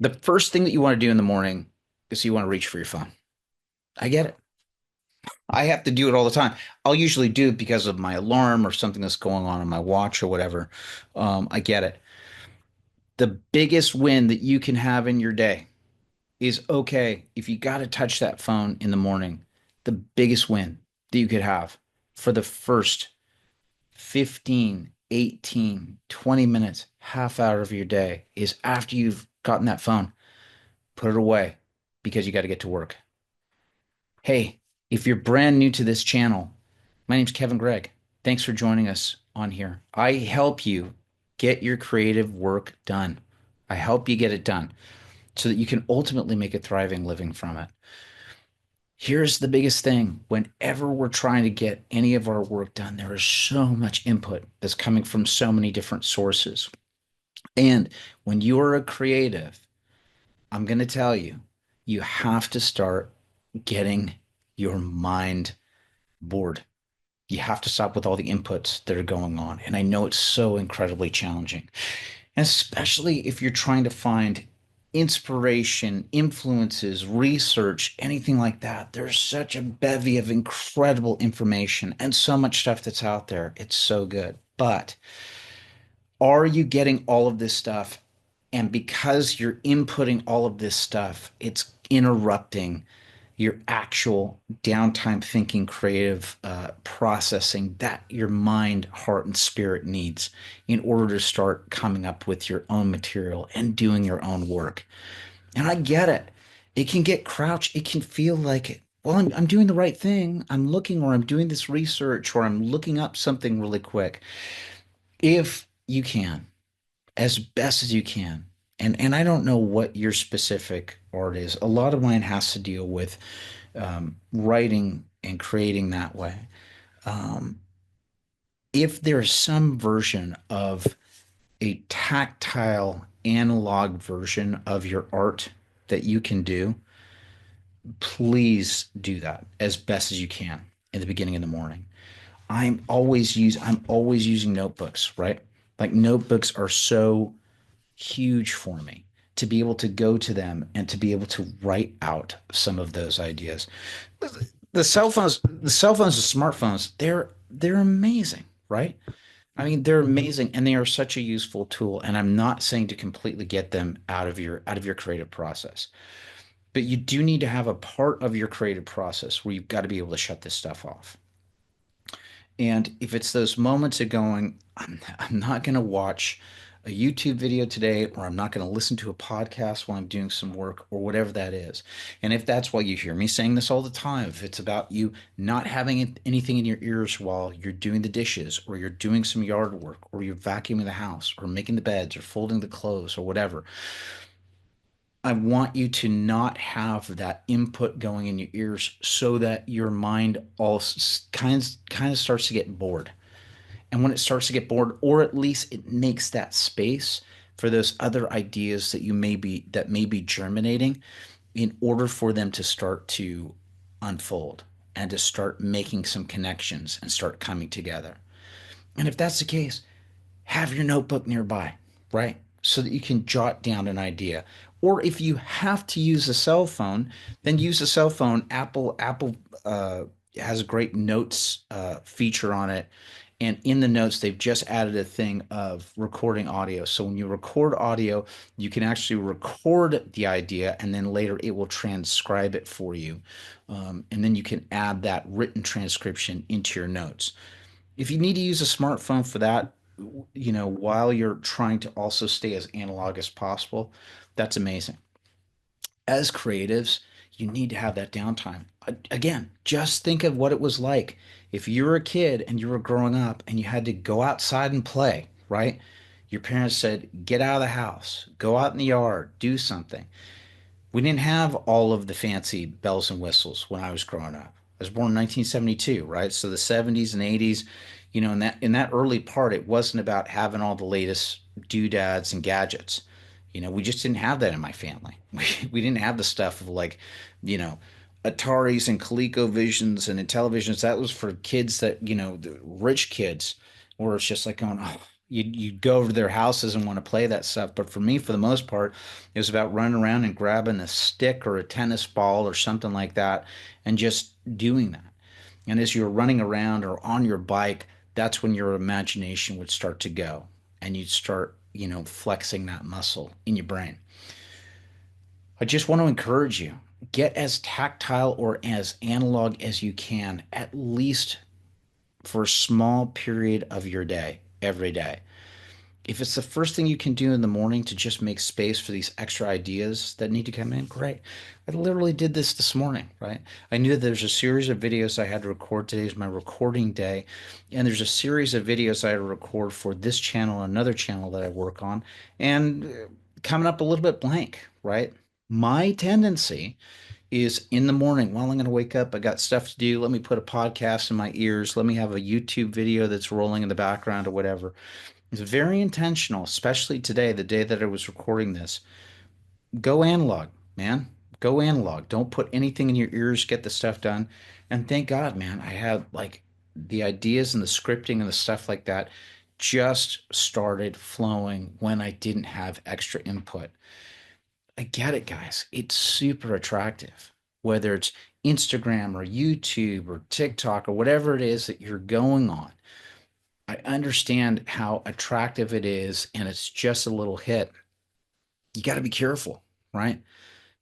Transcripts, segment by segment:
The first thing that you want to do in the morning is you want to reach for your phone. I get it. I have to do it all the time. I'll usually do it because of my alarm or something that's going on my watch or whatever. I get it. The biggest win that you can have in your day is okay if you got to touch that phone in the morning. The biggest win that you could have for the first 15, 18, 20 minutes, half hour of your day is after you've gotten that phone, put it away because you got to get to work. Hey, if you're brand new to this channel, my name's Kevin Gregg. Thanks for joining us on here. I help you get your creative work done. I help you get it done so that you can ultimately make a thriving living from it. Here's the biggest thing. Whenever we're trying to get any of our work done, there is so much input that's coming from so many different sources. And when you are a creative, I'm going to tell you, you have to start getting your mind bored. You have to stop with all the inputs that are going on. And I know it's so incredibly challenging, and especially if you're trying to find inspiration, influences, research, anything like that. There's such a bevy of incredible information and so much stuff that's out there. It's so good. But are you getting all of this stuff? And because you're inputting all of this stuff, it's interrupting your actual downtime thinking, creative processing that your mind, heart, and spirit needs in order to start coming up with your own material and doing your own work. And I get it. It can get crouched. It can feel like, well, I'm doing the right thing. I'm looking, or I'm doing this research, or I'm looking up something really quick. If you can, as best as you can. And I don't know what your specific art is. A lot of mine has to deal with writing and creating that way. Um, if there's some version of a tactile analog version of your art that you can do, please do that as best as you can in the beginning of the morning. I'm always using notebooks, right? Like notebooks are so huge for me to be able to go to them and to be able to write out some of those ideas. The cell phones, the smartphones, they're amazing, right? I mean, they're amazing and they are such a useful tool. And I'm not saying to completely get them out of your creative process, but you do need to have a part of your creative process where you've got to be able to shut this stuff off. And if it's those moments of going, I'm not going to watch a YouTube video today, or I'm not going to listen to a podcast while I'm doing some work, or whatever that is. And if that's why you hear me saying this all the time, if it's about you not having anything in your ears while you're doing the dishes, or you're doing some yard work, or you're vacuuming the house, or making the beds, or folding the clothes, or whatever, I want you to not have that input going in your ears so that your mind all kind of starts to get bored. And when it starts to get bored, or at least it makes that space for those other ideas that may be germinating in order for them to start to unfold and to start making some connections and start coming together. And if that's the case, have your notebook nearby, right? So that you can jot down an idea. Or if you have to use a cell phone, then use a cell phone. Apple has a great notes feature on it. And in the notes, they've just added a thing of recording audio. So when you record audio, you can actually record the idea and then later it will transcribe it for you. And then you can add that written transcription into your notes. If you need to use a smartphone for that, while you're trying to also stay as analog as possible, that's amazing. As creatives, you need to have that downtime. Again, just think of what it was like if you were a kid and you were growing up and you had to go outside and play, right? Your parents said, get out of the house, go out in the yard, do something. We didn't have all of the fancy bells and whistles when I was growing up. I was born in 1972, right? So the 70s and 80s, in that early part, it wasn't about having all the latest doodads and gadgets. We just didn't have that in my family. We didn't have the stuff of like, you know, Ataris and ColecoVisions and Intellivisions. That was for kids that, the rich kids, where it's just like going, oh, you'd go over to their houses and want to play that stuff. But for me, for the most part, it was about running around and grabbing a stick or a tennis ball or something like that and just doing that. And as you're running around or on your bike, that's when your imagination would start to go and you'd start, flexing that muscle in your brain. I just want to encourage you, get as tactile or as analog as you can, at least for a small period of your day, every day. If it's the first thing you can do in the morning to just make space for these extra ideas that need to come in, great. I literally did this morning, right? I knew that there's a series of videos I had to record. Today is my recording day, and there's a series of videos I had to record for this channel, another channel that I work on, and coming up a little bit blank, right? My tendency is in the morning, well, I'm going to wake up. I got stuff to do. Let me put a podcast in my ears. Let me have a YouTube video that's rolling in the background or whatever. It's very intentional, especially today, the day that I was recording this. Go analog, man. Go analog. Don't put anything in your ears. Get the stuff done. And thank God, man, I had like the ideas and the scripting and the stuff like that just started flowing when I didn't have extra input. I get it, guys. It's super attractive, whether it's Instagram or YouTube or TikTok or whatever it is that you're going on. I understand how attractive it is, and it's just a little hit. You got to be careful, right?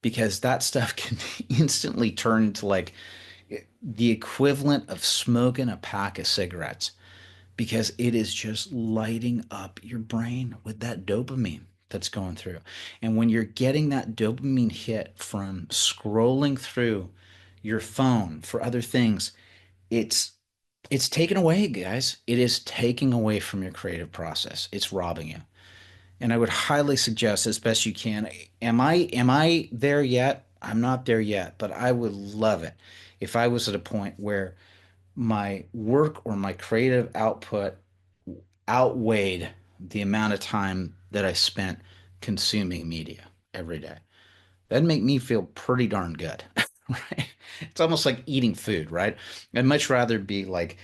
Because that stuff can instantly turn into like the equivalent of smoking a pack of cigarettes because it is just lighting up your brain with that dopamine that's going through. And when you're getting that dopamine hit from scrolling through your phone for other things, it's it's taken away, guys. It is taking away from your creative process. It's robbing you. And I would highly suggest as best you can. Am I there yet? I'm not there yet, but I would love it if I was at a point where my work or my creative output outweighed the amount of time that I spent consuming media every day. That'd make me feel pretty darn good, right? It's almost like eating food, right? I'd much rather be like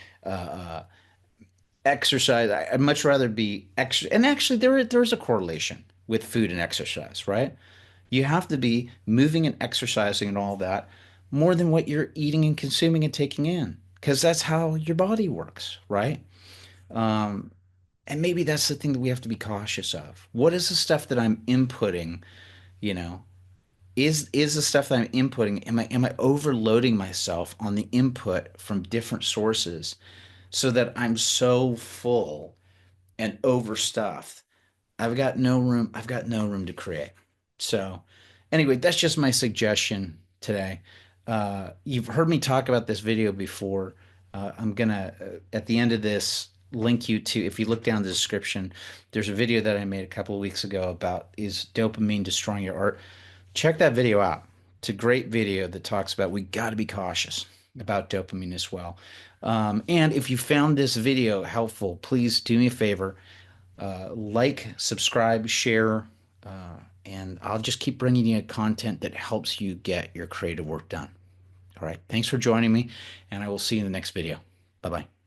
exercise. I'd much rather be extra. And actually, there's a correlation with food and exercise, right? You have to be moving and exercising and all that more than what you're eating and consuming and taking in, because that's how your body works, right? Um, and maybe that's the thing that we have to be cautious of. What is the stuff that I'm inputting? You know, is the stuff that I'm inputting, am I overloading myself on the input from different sources so that I'm so full and overstuffed? I've got no room to create. So anyway, that's just my suggestion today. You've heard me talk about this video before. I'm gonna at the end of this link you to, if you look down the description, there's a video that I made a couple of weeks ago about is dopamine destroying your art. Check that video out. It's a great video that talks about we got to be cautious about dopamine as well. And if you found this video helpful, please do me a favor, like, subscribe, share, and I'll just keep bringing you content that helps you get your creative work done. All right. Thanks for joining me, and I will see you in the next video. Bye bye.